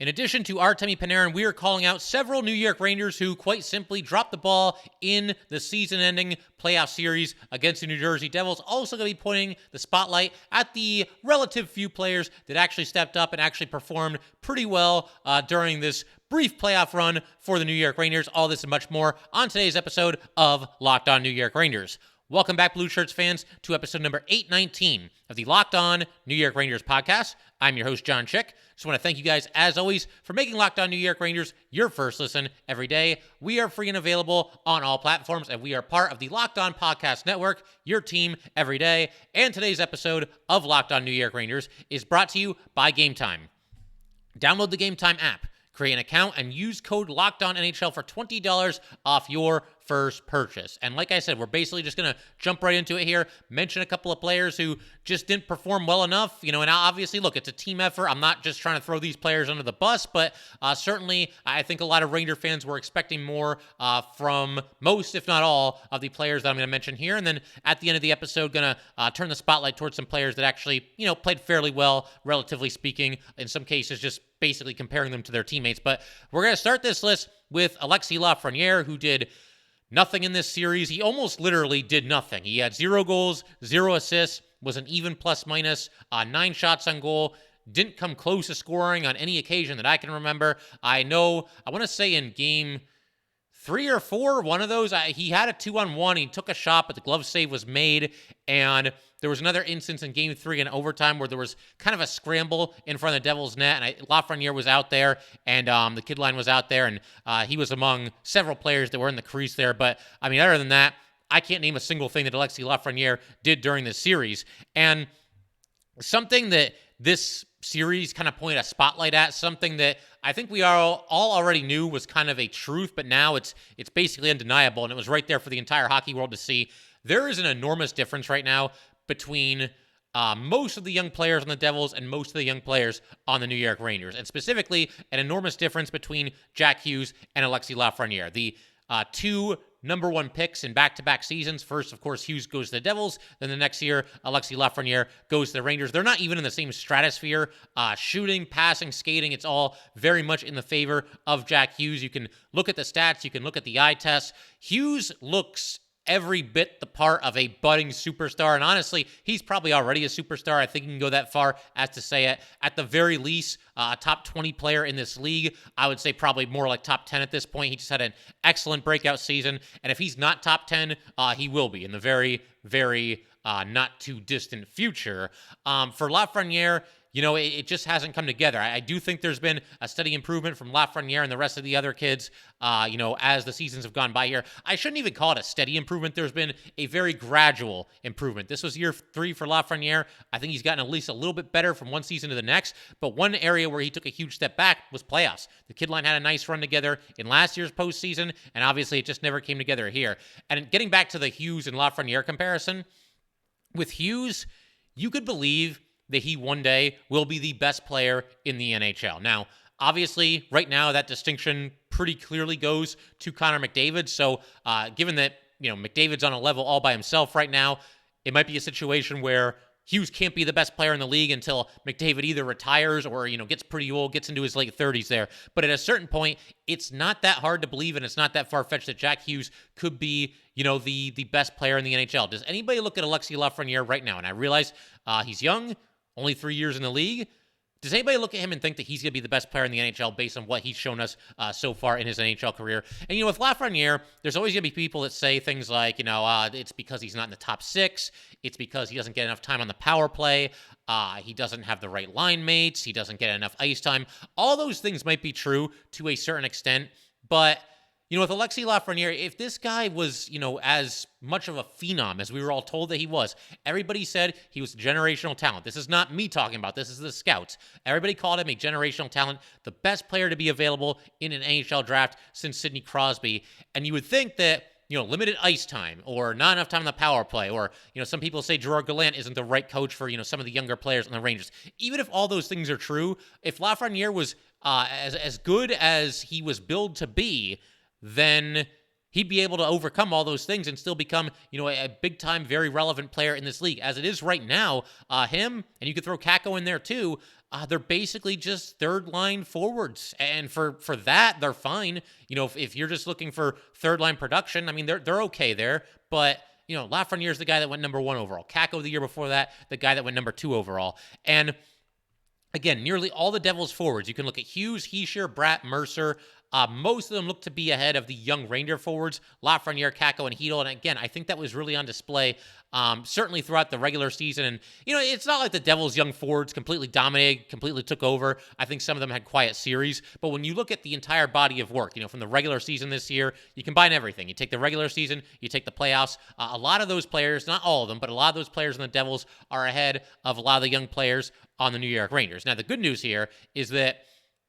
In addition to Artemi Panarin, we are calling out several New York Rangers who quite simply dropped the ball in the season-ending playoff series against the New Jersey Devils. Also going to be pointing the spotlight at the relative few players that actually stepped up and actually performed pretty well during this brief playoff run for the New York Rangers. All this and much more on today's episode of Locked On New York Rangers. Welcome back, Blueshirts fans, to episode number 819 of the Locked On New York Rangers podcast. I'm your host, John Chick. Just want to thank you guys, as always, for making Locked On New York Rangers your first listen every day. We are free and available on all platforms, and we are part of the Locked On Podcast Network, your team every day. And today's episode of Locked On New York Rangers is brought to you by Gametime. Download the Gametime app, create an account, and use code LOCKEDONNHL for $20 off your first purchase. And like I said, we're basically just going to jump right into it here, mention a couple of players who just didn't perform well enough, and obviously, look, it's a team effort. I'm not just trying to throw these players under the bus, but certainly I think a lot of Ranger fans were expecting more from most, if not all, of the players that I'm going to mention here. And then at the end of the episode, going to turn the spotlight towards some players that actually, played fairly well, relatively speaking, in some cases just basically comparing them to their teammates. But we're going to start this list with Alexis Lafreniere, who did nothing in this series. He almost literally did nothing. He had 0 goals, 0 assists, was an even plus-minus, 9 shots on goal, didn't come close to scoring on any occasion that I can remember. I want to say in game 3 or 4, one of those, he had a 2-on-1. He took a shot, but the glove save was made. And there was another instance in game 3 in overtime where there was kind of a scramble in front of the Devils' net, and Lafreniere was out there, and the kid line was out there, and he was among several players that were in the crease there. But, other than that, I can't name a single thing that Alexis Lafreniere did during this series. And something that this series kind of pointed a spotlight at, something that I think we all already knew was kind of a truth, but now it's basically undeniable, and it was right there for the entire hockey world to see. There is an enormous difference right now between most of the young players on the Devils and most of the young players on the New York Rangers, and specifically an enormous difference between Jack Hughes and Alexis Lafreniere. The two number 1 picks in back-to-back seasons. First, of course, Hughes goes to the Devils. Then the next year, Alexis Lafreniere goes to the Rangers. They're not even in the same stratosphere. Shooting, passing, skating, it's all very much in the favor of Jack Hughes. You can look at the stats. You can look at the eye test. Hughes looks every bit the part of a budding superstar, and honestly, he's probably already a superstar. I think you can go that far as to say it. At the very least, a top 20 player in this league. I would say probably more like top 10 at this point. He just had an excellent breakout season, and if he's not top 10, he will be in the very, very not too distant future. For Lafreniere, it just hasn't come together. I do think there's been a steady improvement from Lafreniere and the rest of the other kids, as the seasons have gone by here. I shouldn't even call it a steady improvement. There's been a very gradual improvement. This was year 3 for Lafreniere. I think he's gotten at least a little bit better from one season to the next, but one area where he took a huge step back was playoffs. The kid line had a nice run together in last year's postseason, and obviously it just never came together here. And getting back to the Hughes and Lafreniere comparison, with Hughes, you could believe that he one day will be the best player in the NHL. Now, obviously, right now, that distinction pretty clearly goes to Connor McDavid. So, given that, McDavid's on a level all by himself right now, it might be a situation where Hughes can't be the best player in the league until McDavid either retires or, gets pretty old, gets into his late 30s there. But at a certain point, it's not that hard to believe, and it's not that far-fetched that Jack Hughes could be, the best player in the NHL. Does anybody look at Alexis Lafreniere right now? And I realize he's young, only 3 years in the league. Does anybody look at him and think that he's going to be the best player in the NHL based on what he's shown us so far in his NHL career? And, with Lafreniere, there's always going to be people that say things like, it's because he's not in the top 6. It's because he doesn't get enough time on the power play. He doesn't have the right line mates. He doesn't get enough ice time. All those things might be true to a certain extent, but with Alexis Lafreniere, if this guy was, as much of a phenom as we were all told that he was, everybody said he was a generational talent. This is not me talking about this. This is the scouts. Everybody called him a generational talent, the best player to be available in an NHL draft since Sidney Crosby. And you would think that, limited ice time or not enough time on the power play, or, some people say Gerard Gallant isn't the right coach for, some of the younger players on the Rangers. Even if all those things are true, if Lafreniere was as good as he was billed to be, then he'd be able to overcome all those things and still become, a big-time, very relevant player in this league. As it is right now, him, and you could throw Kakko in there too, they're basically just third-line forwards. And for that, they're fine. If you're just looking for third-line production, I mean, they're okay there. But, Lafreniere's the guy that went number 1 overall. Kakko the year before that, the guy that went number 2 overall. And again, nearly all the Devils forwards, you can look at Hughes, Hischier, Bratt, Mercer. Most of them look to be ahead of the young Ranger forwards, Lafreniere, Kakko, and Chytil. And again, I think that was really on display, certainly throughout the regular season. And, it's not like the Devils' young forwards completely dominated, completely took over. I think some of them had quiet series. But when you look at the entire body of work, from the regular season this year, you combine everything. You take the regular season, you take the playoffs. A lot of those players, not all of them, but a lot of those players in the Devils are ahead of a lot of the young players on the New York Rangers. Now, the good news here is that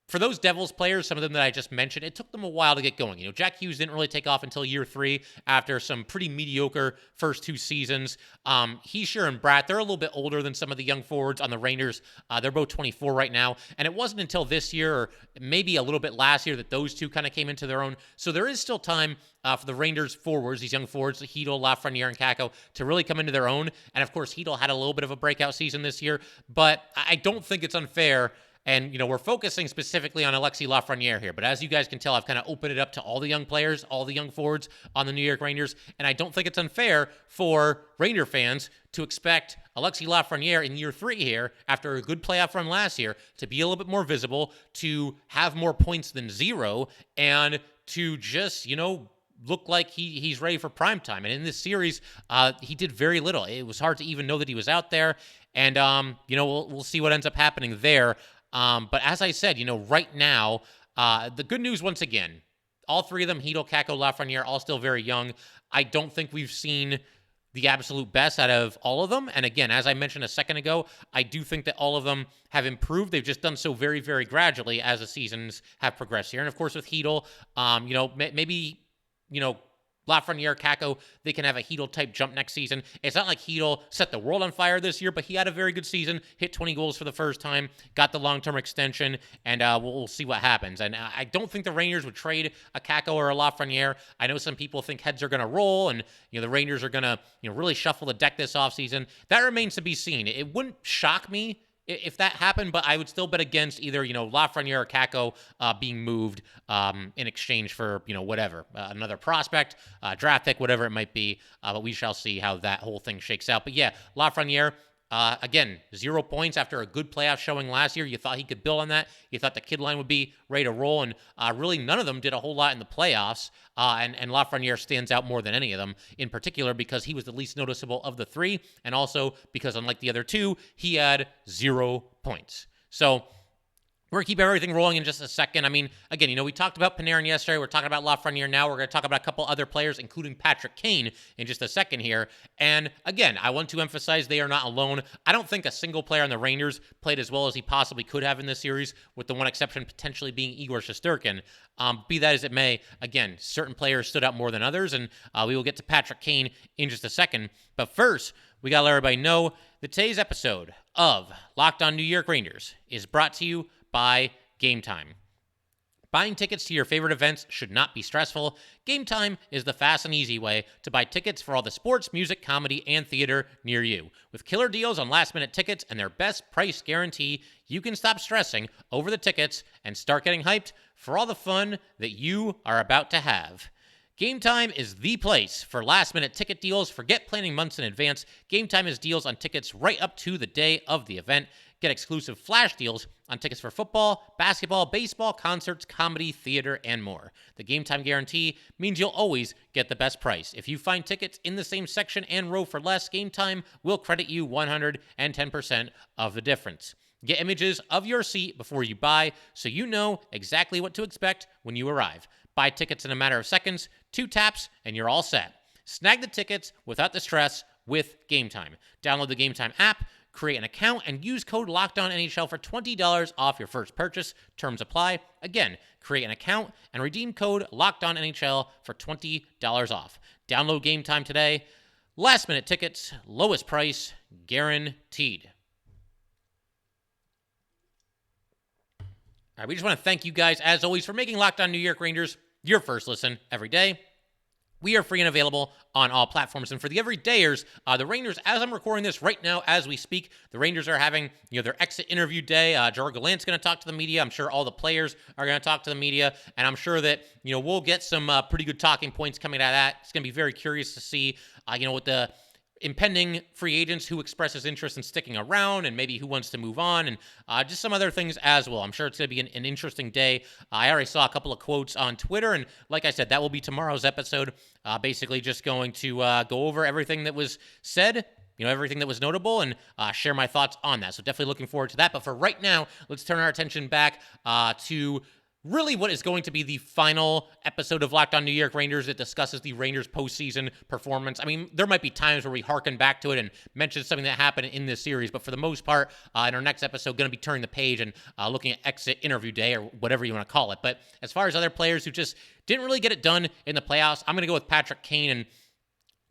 for those Devils players, some of them that I just mentioned, it took them a while to get going. Jack Hughes didn't really take off until year 3 after some pretty mediocre first 2 seasons. Hischier and Bratt, they're a little bit older than some of the young forwards on the Rangers. They're both 24 right now. And it wasn't until this year or maybe a little bit last year that those two kind of came into their own. So there is still time for the Rangers forwards, these young forwards, Chytil, Lafreniere, and Kakko, to really come into their own. And of course, Chytil had a little bit of a breakout season this year. But I don't think it's unfair. And, we're focusing specifically on Alexis Lafreniere here. But as you guys can tell, I've kind of opened it up to all the young players, all the young forwards on the New York Rangers. And I don't think it's unfair for Ranger fans to expect Alexis Lafreniere in year 3 here, after a good playoff run last year, to be a little bit more visible, to have more points than 0, and to just, look like he's ready for prime time. And in this series, he did very little. It was hard to even know that he was out there. And, we'll see what ends up happening there. But as I said, right now, the good news once again, all 3 of them, Chytil, Kakko, Lafreniere, all still very young. I don't think we've seen the absolute best out of all of them. And again, as I mentioned a second ago, I do think that all of them have improved. They've just done so very, very gradually as the seasons have progressed here. And of course, with Chytil, maybe, Lafreniere, Kakko, they can have a Chytil-type jump next season. It's not like Chytil set the world on fire this year, but he had a very good season, hit 20 goals for the first time, got the long-term extension, and we'll see what happens. And I don't think the Rangers would trade a Kakko or a Lafreniere. I know some people think heads are going to roll, and the Rangers are going to really shuffle the deck this offseason. That remains to be seen. It wouldn't shock me if that happened, but I would still bet against either, Lafreniere or Kakko being moved in exchange for, whatever, another prospect, draft pick, whatever it might be. But we shall see how that whole thing shakes out. But yeah, Lafreniere, again, 0 points after a good playoff showing last year. You thought he could build on that. You thought the kid line would be ready to roll, and really none of them did a whole lot in the playoffs. And Lafreniere stands out more than any of them, in particular because he was the least noticeable of the 3, and also because, unlike the other 2, he had 0 points. So we're going to keep everything rolling in just a second. I mean, again, we talked about Panarin yesterday. We're talking about Lafreniere now. We're going to talk about a couple other players, including Patrick Kane, in just a second here. And again, I want to emphasize they are not alone. I don't think a single player on the Rangers played as well as he possibly could have in this series, with the one exception potentially being Igor Shesterkin. Be that as it may, again, certain players stood out more than others, and we will get to Patrick Kane in just a second. But first, we got to let everybody know that today's episode of Locked On New York Rangers is brought to you by Gametime. Buying tickets to your favorite events should not be stressful. Gametime is the fast and easy way to buy tickets for all the sports, music, comedy, and theater near you. With killer deals on last-minute tickets and their best price guarantee, you can stop stressing over the tickets and start getting hyped for all the fun that you are about to have. Gametime is the place for last-minute ticket deals. Forget planning months in advance. Gametime has deals on tickets right up to the day of the event. Get exclusive flash deals on tickets for football, basketball, baseball, concerts, comedy, theater, and more. The Gametime guarantee means you'll always get the best price. If you find tickets in the same section and row for less, Gametime will credit you 110% of the difference. Get images of your seat before you buy so you know exactly what to expect when you arrive. Buy tickets in a matter of seconds, 2 taps, and you're all set. Snag the tickets without the stress with Gametime. Download the Gametime app, create an account, and use code LOCKEDONNHL for $20 off your first purchase. Terms apply. Again, create an account and redeem code LOCKEDONNHL for $20 off. Download Gametime today. Last minute tickets, lowest price, guaranteed. All right, we just want to thank you guys, as always, for making Locked On New York Rangers your first listen every day. We are free and available on all platforms. And for the everydayers, the Rangers, as I'm recording this right now, as we speak, the Rangers are having their exit interview day. Gerard Gallant's going to talk to the media. I'm sure all the players are going to talk to the media. And I'm sure that, we'll get some pretty good talking points coming out of that. It's going to be very curious to see, what the impending free agents, who expresses interest in sticking around and maybe who wants to move on, and just some other things as well. I'm sure it's going to be an interesting day. I already saw a couple of quotes on Twitter, and like I said, that will be tomorrow's episode. Basically just going to go over everything that was said, everything that was notable, and share my thoughts on that. So definitely looking forward to that. But for right now, let's turn our attention back to really what is going to be the final episode of Locked On New York Rangers that discusses the Rangers postseason performance. I mean, there might be times where we harken back to it and mention something that happened in this series, but for the most part, in our next episode, going to be turning the page and looking at exit interview day, or whatever you want to call it. But as far as other players who just didn't really get it done in the playoffs, I'm going to go with Patrick Kane. And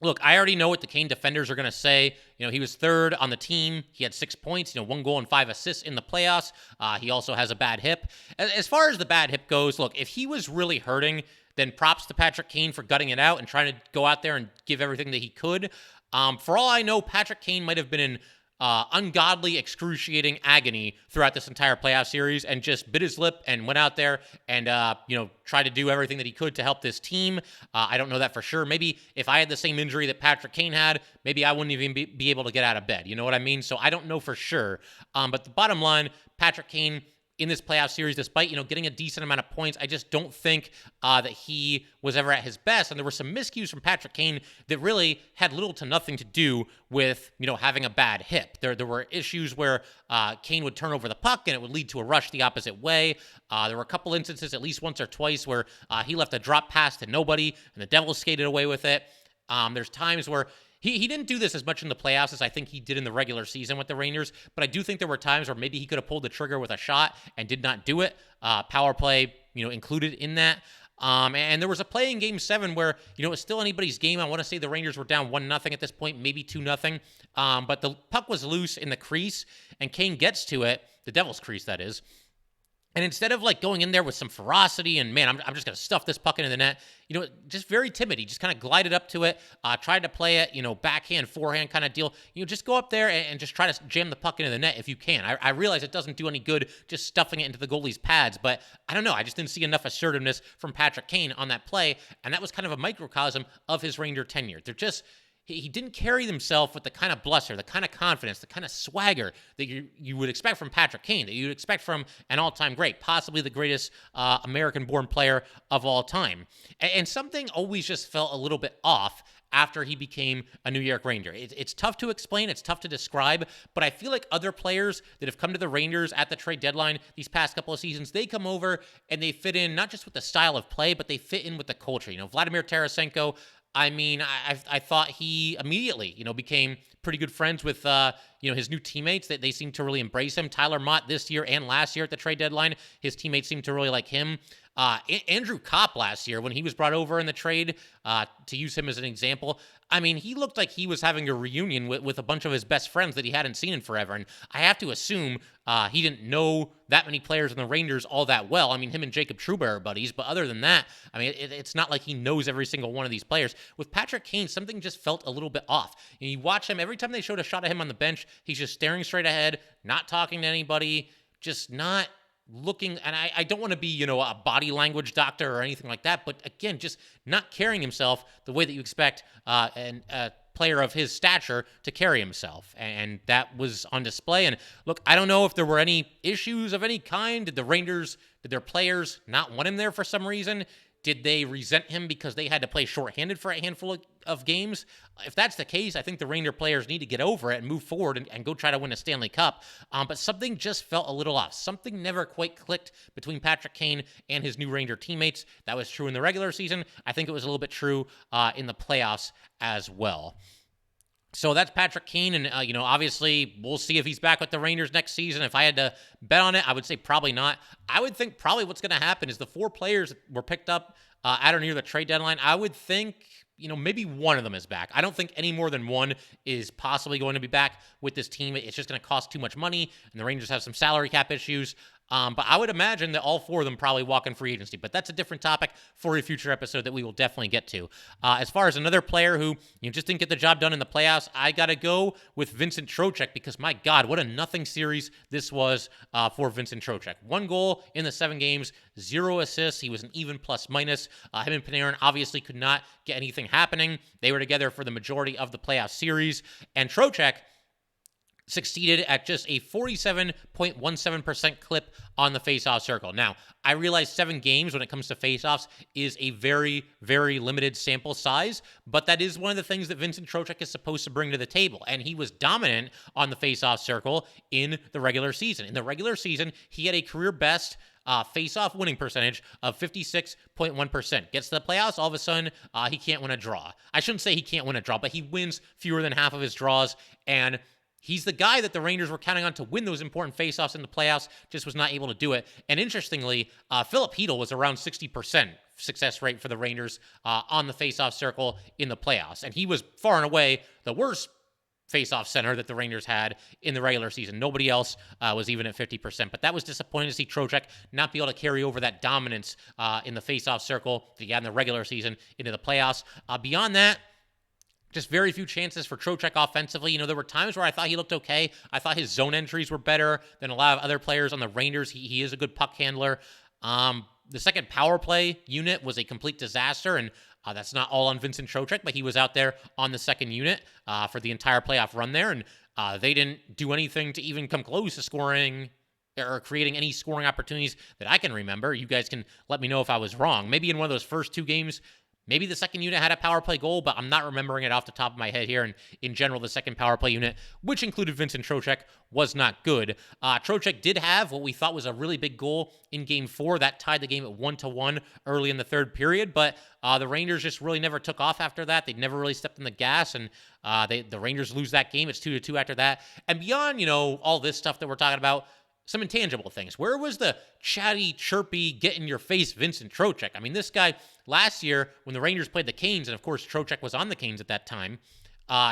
look, I already know what the Kane defenders are going to say. He was third on the team. He had 6 points, 1 goal and 5 assists in the playoffs. He also has a bad hip. As far as the bad hip goes, look, if he was really hurting, then props to Patrick Kane for gutting it out and trying to go out there and give everything that he could. For all I know, Patrick Kane might have been in ungodly, excruciating agony throughout this entire playoff series and just bit his lip and went out there and, tried to do everything that he could to help this team. I don't know that for sure. Maybe if I had the same injury that Patrick Kane had, maybe I wouldn't even be able to get out of bed. You know what I mean? So I don't know for sure. But the bottom line, Patrick Kane in this playoff series, despite, getting a decent amount of points, I just don't think that he was ever at his best. And there were some miscues from Patrick Kane that really had little to nothing to do with, having a bad hip. There were issues where Kane would turn over the puck and it would lead to a rush the opposite way. There were a couple instances, at least once or twice, where he left a drop pass to nobody and the Devils skated away with it. There's times where He didn't do this as much in the playoffs as I think he did in the regular season with the Rangers, but I do think there were times where maybe he could have pulled the trigger with a shot and did not do it. Power play, included in that. And there was a play in Game 7 where, it was still anybody's game. I want to say the Rangers were down 1-0 at this point, maybe 2-0. But the puck was loose in the crease, and Kane gets to it, the Devils' crease, that is. And instead of going in there with some ferocity and, man, I'm just going to stuff this puck into the net, just very timid. He just kind of glided up to it, tried to play it, backhand, forehand kind of deal. Just go up there and just try to jam the puck into the net if you can. I realize it doesn't do any good just stuffing it into the goalie's pads, but I don't know. I just didn't see enough assertiveness from Patrick Kane on that play, and that was kind of a microcosm of his Ranger tenure. He didn't carry himself with the kind of bluster, the kind of confidence, the kind of swagger that you would expect from Patrick Kane, that you'd expect from an all-time great, possibly the greatest American-born player of all time. And something always just felt a little bit off after he became a New York Ranger. It's tough to explain, it's tough to describe, but I feel like other players that have come to the Rangers at the trade deadline these past couple of seasons, they come over and they fit in not just with the style of play, but they fit in with the culture. Vladimir Tarasenko, I thought he immediately, became pretty good friends with, his new teammates. That they seemed to really embrace him. Tyler Mott this year and last year at the trade deadline, his teammates seemed to really like him. Andrew Kopp last year, when he was brought over in the trade, to use him as an example, he looked like he was having a reunion with a bunch of his best friends that he hadn't seen in forever. And I have to assume he didn't know that many players in the Rangers all that well. Him and Jacob Trouba are buddies, but other than that, it's not like he knows every single one of these players. With Patrick Kane, something just felt a little bit off. You watch him, every time they showed a shot of him on the bench, he's just staring straight ahead, not talking to anybody, just not looking, and I don't want to be, a body language doctor or anything like that, but again, just not carrying himself the way that you expect a player of his stature to carry himself, and that was on display. And look, I don't know if there were any issues of any kind. Did their players not want him there for some reason? Did they resent him because they had to play shorthanded for a handful of games? If that's the case, I think the Ranger players need to get over it and move forward and go try to win a Stanley Cup. But something just felt a little off. Something never quite clicked between Patrick Kane and his new Ranger teammates. That was true in the regular season. I think it was a little bit true in the playoffs as well. So that's Patrick Kane, and, obviously we'll see if he's back with the Rangers next season. If I had to bet on it, I would say probably not. I would think probably what's going to happen is the 4 players that were picked up at or near the trade deadline, I would think, maybe one of them is back. I don't think any more than one is possibly going to be back with this team. It's just going to cost too much money, and the Rangers have some salary cap issues. But I would imagine that all four of them probably walk in free agency. But that's a different topic for a future episode that we will definitely get to. As far as another player who just didn't get the job done in the playoffs, I got to go with Vincent Trocheck because, my God, what a nothing series this was for Vincent Trocheck. 1 goal in the 7 games, 0 assists. He was an even plus-minus. Him and Panarin obviously could not get anything happening. They were together for the majority of the playoff series. And Trocheck succeeded at just a 47.17% clip on the faceoff circle. Now, I realize 7 games when it comes to faceoffs is a very, very limited sample size, but that is one of the things that Vincent Trocheck is supposed to bring to the table, and he was dominant on the faceoff circle in the regular season. In the regular season, he had a career best face-off winning percentage of 56.1%. Gets to the playoffs, all of a sudden, he can't win a draw. I shouldn't say he can't win a draw, but he wins fewer than half of his draws, and he's the guy that the Rangers were counting on to win those important faceoffs in the playoffs, just was not able to do it. And interestingly, Philip Hedl was around 60% success rate for the Rangers on the faceoff circle in the playoffs. And he was far and away the worst faceoff center that the Rangers had in the regular season. Nobody else was even at 50%. But that was disappointing to see Trocheck not be able to carry over that dominance in the faceoff circle that he had in the regular season into the playoffs. Beyond that, just very few chances for Trocheck offensively. There were times where I thought he looked okay. I thought his zone entries were better than a lot of other players on the Rangers. He is a good puck handler. The second power play unit was a complete disaster, and that's not all on Vincent Trocheck, but he was out there on the second unit for the entire playoff run there, and they didn't do anything to even come close to scoring or creating any scoring opportunities that I can remember. You guys can let me know if I was wrong. Maybe in one of those first 2 games, maybe the second unit had a power play goal, but I'm not remembering it off the top of my head here. And in general, the second power play unit, which included Vincent Trocheck, was not good. Trocheck did have what we thought was a really big goal in Game 4. That tied the game at 1-1 early in the third period, but the Rangers just really never took off after that. They never really stepped on the gas, and the Rangers lose that game. It's 2-2 after that. And beyond, all this stuff that we're talking about, some intangible things. Where was the chatty, chirpy, get-in-your-face Vincent Trocheck? I mean, this guy, last year, when the Rangers played the Canes, and of course Trocheck was on the Canes at that time,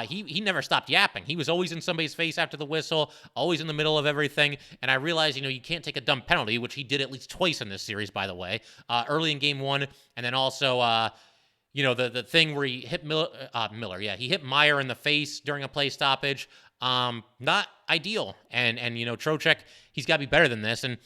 he never stopped yapping. He was always in somebody's face after the whistle, always in the middle of everything, and I realized, you can't take a dumb penalty, which he did at least twice in this series, by the way, early in Game 1, and then also the thing where he hit Miller. Yeah, he hit Meyer in the face during a play stoppage. Not ideal. And Trocheck, he's got to be better than this. And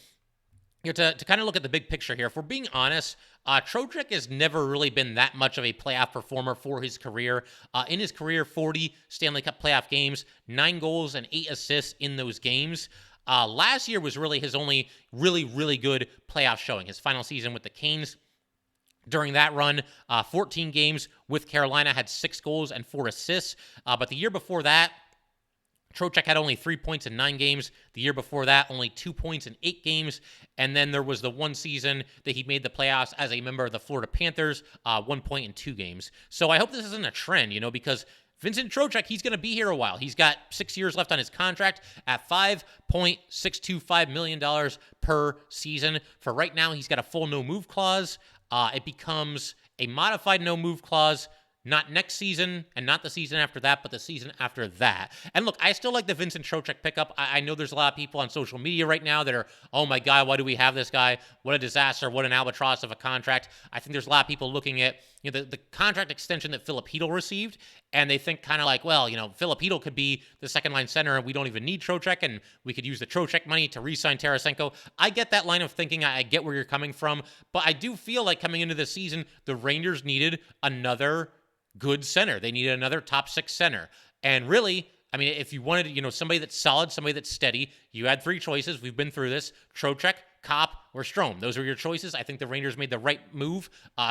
to kind of look at the big picture here, if we're being honest, Trocheck has never really been that much of a playoff performer for his career. In his career, 40 Stanley Cup playoff games, 9 goals and 8 assists in those games. Last year was really his only really, really good playoff showing. His final season with the Canes. During that run, 14 games with Carolina, had 6 goals and 4 assists. But the year before that, Trocheck had only 3 points in 9 games. The year before that, only 2 points in 8 games. And then there was the one season that he made the playoffs as a member of the Florida Panthers, 1 point in 2 games. So I hope this isn't a trend, because Vincent Trocheck, he's going to be here a while. He's got 6 years left on his contract at $5.625 million per season. For right now, he's got a full no-move clause. It becomes a modified no-move clause, not next season and not the season after that, but the season after that. And look, I still like the Vincent Trocheck pickup. I know there's a lot of people on social media right now that are, oh my God, why do we have this guy? What a disaster. What an albatross of a contract. I think there's a lot of people looking at the contract extension that Philip Hedl received, and they think kind of like, well, Philip Hedl could be the second-line center, and we don't even need Trocheck, and we could use the Trocheck money to re-sign Tarasenko. I get that line of thinking. I get where you're coming from, but I do feel like coming into this season, the Rangers needed another good center. They needed another top 6 center. And really, I mean, if you wanted, somebody that's solid, somebody that's steady, you had 3 choices. We've been through this: Trocheck, Kopp, or Strome. Those are your choices. I think the Rangers made the right move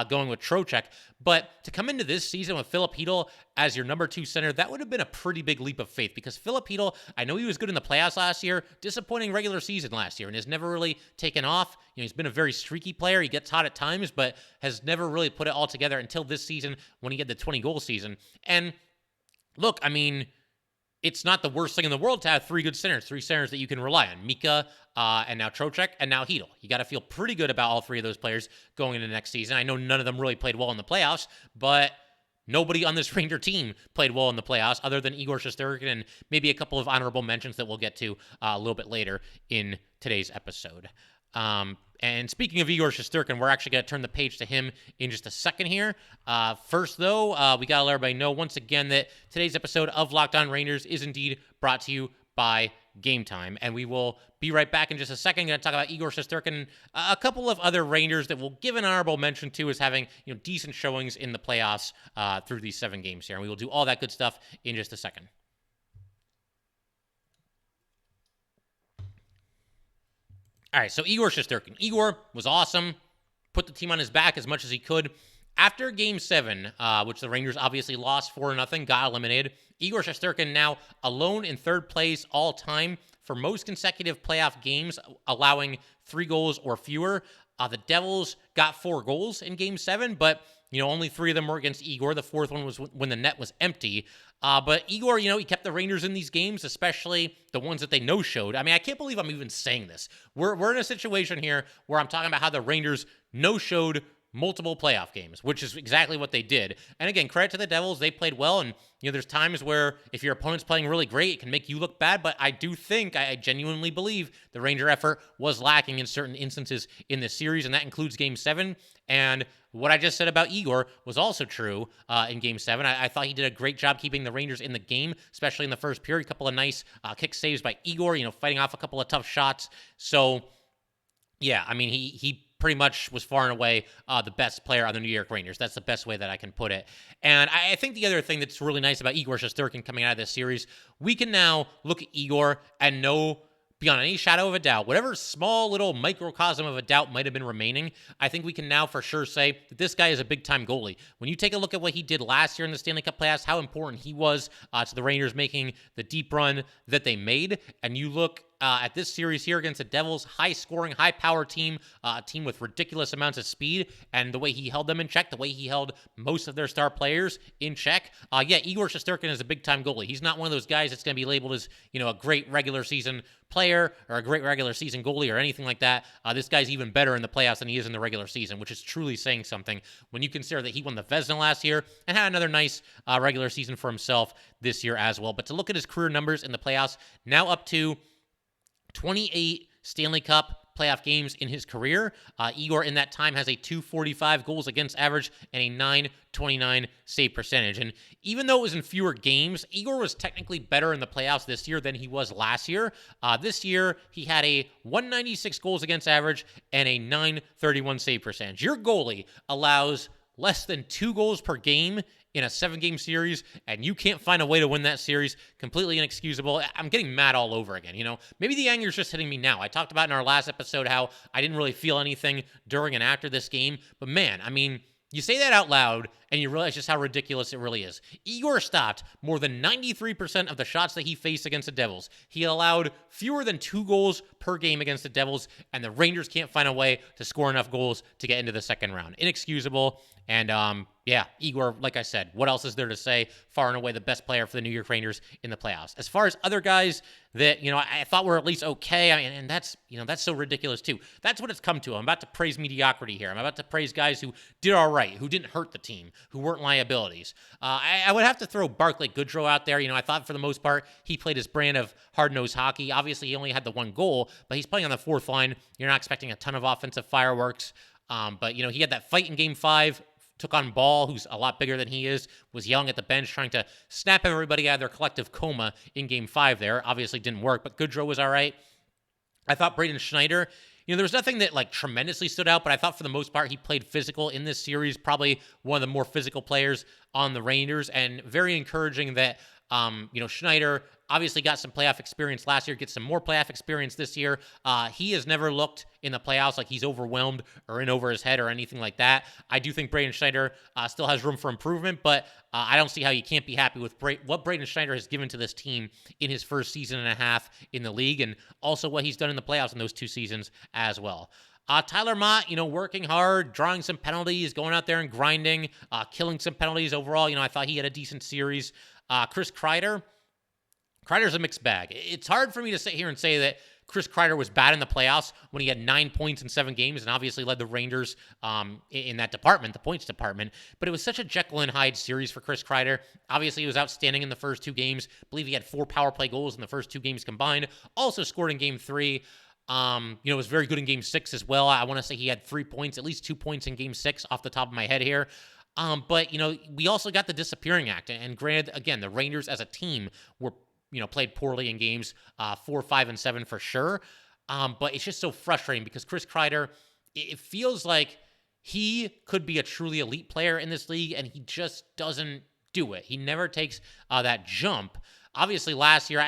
going with Trocheck. But to come into this season with Philip Hedl as your number 2 center, that would have been a pretty big leap of faith, because Philip Hedl, I know he was good in the playoffs last year, disappointing regular season last year, and has never really taken off. He's been a very streaky player. He gets hot at times, but has never really put it all together until this season when he had the 20-goal season. And look, I mean, it's not the worst thing in the world to have 3 good centers, 3 centers that you can rely on. Mika, and now Trocheck, and now Hedl. You got to feel pretty good about all 3 of those players going into next season. I know none of them really played well in the playoffs, but nobody on this Ranger team played well in the playoffs other than Igor Shesterkin and maybe a couple of honorable mentions that we'll get to a little bit later in today's episode. And speaking of Igor Shesterkin, we're actually going to turn the page to him in just a second here. First, though, we got to let everybody know once again that today's episode of Locked On Rangers is indeed brought to you by Gametime. And we will be right back in just a second. Going to talk about Igor Shesterkin and a couple of other Rangers that we'll give an honorable mention to as having decent showings in the playoffs through these 7 games here. And we will do all that good stuff in just a second. All right, so Igor Shesterkin. Igor was awesome, put the team on his back as much as he could. After Game 7, which the Rangers obviously lost 4-0, got eliminated, Igor Shesterkin now alone in third place all time for most consecutive playoff games, allowing 3 goals or fewer. The Devils got 4 goals in Game 7, but only 3 of them were against Igor. The 4th one was when the net was empty. But Igor, he kept the Rangers in these games, especially the ones that they no-showed. I mean, I can't believe I'm even saying this. We're in a situation here where I'm talking about how the Rangers no-showed multiple playoff games, which is exactly what they did. And again, credit to the Devils. They played well. And, there's times where if your opponent's playing really great, it can make you look bad. But I do think, I genuinely believe the Ranger effort was lacking in certain instances in this series. And that includes Game 7. And what I just said about Igor was also true in Game 7. I thought he did a great job keeping the Rangers in the game, especially in the first period. A couple of nice kick saves by Igor, fighting off a couple of tough shots. So, yeah, I mean, he pretty much was far and away the best player on the New York Rangers. That's the best way that I can put it. And I think the other thing that's really nice about Igor Shesterkin coming out of this series, we can now look at Igor and know beyond any shadow of a doubt, whatever small little microcosm of a doubt might have been remaining, I think we can now for sure say that this guy is a big-time goalie. When you take a look at what he did last year in the Stanley Cup Playoffs, how important he was to the Rangers making the deep run that they made, and you look at this series here against the Devils, high-scoring, high-power team, a team with ridiculous amounts of speed, and the way he held them in check, the way he held most of their star players in check. Igor Shesterkin is a big-time goalie. He's not one of those guys that's going to be labeled as, a great regular season player or a great regular season goalie or anything like that. This guy's even better in the playoffs than he is in the regular season, which is truly saying something when you consider that he won the Vezina last year and had another nice regular season for himself this year as well. But to look at his career numbers in the playoffs, now up to 28 Stanley Cup playoff games in his career. Igor in that time has a .245 goals against average and a .929 save percentage. And even though it was in fewer games, Igor was technically better in the playoffs this year than he was last year. This year, he had a .196 goals against average and a .931 save percentage. Your goalie allows less than 2 goals per game in a 7-game series, and you can't find a way to win that series. Completely inexcusable. I'm getting mad all over again, Maybe the anger's just hitting me now. I talked about in our last episode how I didn't really feel anything during and after this game, but man, I mean, you say that out loud, and you realize just how ridiculous it really is. Igor stopped more than 93% of the shots that he faced against the Devils. He allowed fewer than 2 goals per game against the Devils, and the Rangers can't find a way to score enough goals to get into the second round. Inexcusable. And, Igor, like I said, what else is there to say? Far and away the best player for the New York Rangers in the playoffs. As far as other guys that, I thought were at least okay, and that's so ridiculous too. That's what it's come to. I'm about to praise mediocrity here. I'm about to praise guys who did all right, who didn't hurt the team, who weren't liabilities. I would have to throw Barclay Goodrow out there. I thought for the most part he played his brand of hard-nosed hockey. Obviously, he only had the 1 goal, but he's playing on the 4th line. You're not expecting a ton of offensive fireworks. But he had that fight in Game 5, took on Ball, who's a lot bigger than he is, was young at the bench, trying to snap everybody out of their collective coma in Game 5 there. Obviously didn't work, but Goodrow was all right. I thought Braden Schneider, there was nothing that tremendously stood out, but I thought for the most part he played physical in this series, probably one of the more physical players on the Rangers, and very encouraging that Schneider obviously got some playoff experience last year, gets some more playoff experience this year. He has never looked in the playoffs like he's overwhelmed or in over his head or anything like that. I do think Braden Schneider still has room for improvement, but I don't see how you can't be happy with what Braden Schneider has given to this team in his first season and a half in the league, and also what he's done in the playoffs in those 2 seasons as well. Tyler Mott, working hard, drawing some penalties, going out there and grinding, killing some penalties overall. I thought he had a decent series. Chris Kreider's a mixed bag. It's hard for me to sit here and say that Chris Kreider was bad in the playoffs when he had 9 points in 7 games and obviously led the Rangers in that department, the points department. But it was such a Jekyll and Hyde series for Chris Kreider. Obviously, he was outstanding in the first 2 games. I believe he had 4 power play goals in the first 2 games combined. Also scored in Game 3. Was very good in Game 6 as well. I want to say he had 3 points, at least 2 points in Game 6 off the top of my head here. But we also got the disappearing act. And granted, again, the Rangers as a team were played poorly in games 4, 5, and 7 for sure. But it's just so frustrating because Chris Kreider, it feels like he could be a truly elite player in this league, and he just doesn't do it. He never takes that jump. Obviously, last year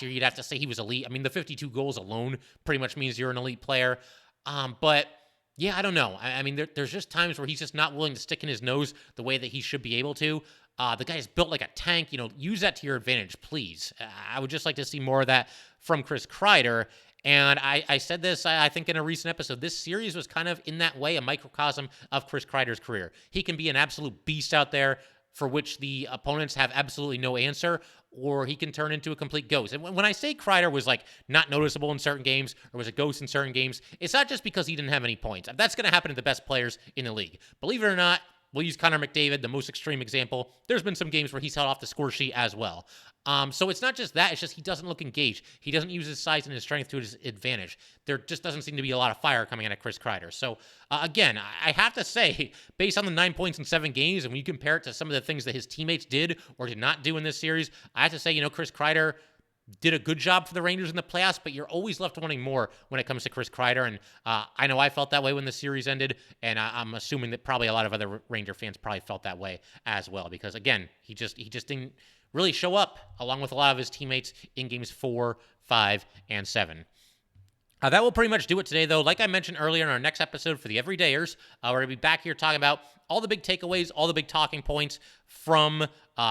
you'd have to say he was elite. I mean, the 52 goals alone pretty much means you're an elite player. But yeah, I don't know. I mean, there's just times where he's just not willing to stick in his nose the way that he should be able to. The guy is built like a tank. Use that to your advantage, please. I would just like to see more of that from Chris Kreider. And I said this, I think, in a recent episode. This series was kind of, in that way, a microcosm of Chris Kreider's career. He can be an absolute beast out there for which the opponents have absolutely no answer, or he can turn into a complete ghost. And when I say Kreider was not noticeable in certain games or was a ghost in certain games, it's not just because he didn't have any points. That's going to happen to the best players in the league. Believe it or not, we'll use Connor McDavid, the most extreme example. There's been some games where he's held off the score sheet as well. So it's not just that. It's just he doesn't look engaged. He doesn't use his size and his strength to his advantage. There just doesn't seem to be a lot of fire coming out of Chris Kreider. So, again, I have to say, based on the 9 points in 7 games, and when you compare it to some of the things that his teammates did or did not do in this series, I have to say, Chris Kreider did a good job for the Rangers in the playoffs, but you're always left wanting more when it comes to Chris Kreider. And I know I felt that way when the series ended, and I'm assuming that probably a lot of other Ranger fans probably felt that way as well, because, again, he just didn't really show up along with a lot of his teammates in games 4, 5, and 7. That will pretty much do it today, though. Like I mentioned earlier in our next episode for the Everydayers, we're going to be back here talking about all the big takeaways, all the big talking points from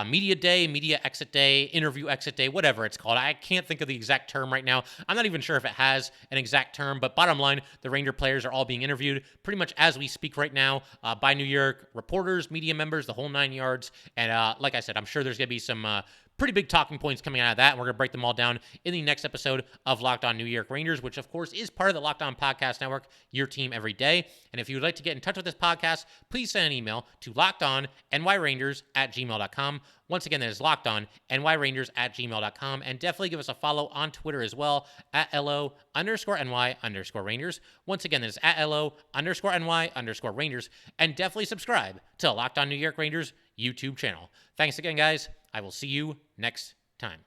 media day, media exit day, interview exit day, whatever it's called. I can't think of the exact term right now. I'm not even sure if it has an exact term, but bottom line, the Ranger players are all being interviewed pretty much as we speak right now by New York reporters, media members, the whole 9 yards. And like I said, I'm sure there's going to be some pretty big talking points coming out of that, and we're going to break them all down in the next episode of Locked On New York Rangers, which, of course, is part of the Locked On Podcast Network, your team every day. And if you would like to get in touch with this podcast, please send an email to lockedonnyrangers@gmail.com. Once again, that is lockedonnyrangers@gmail.com. And definitely give us a follow on Twitter as well, at @LO_NY_Rangers. Once again, that is at @LO_NY_Rangers. And definitely subscribe to Locked On New York Rangers YouTube channel. Thanks again, guys. I will see you next time.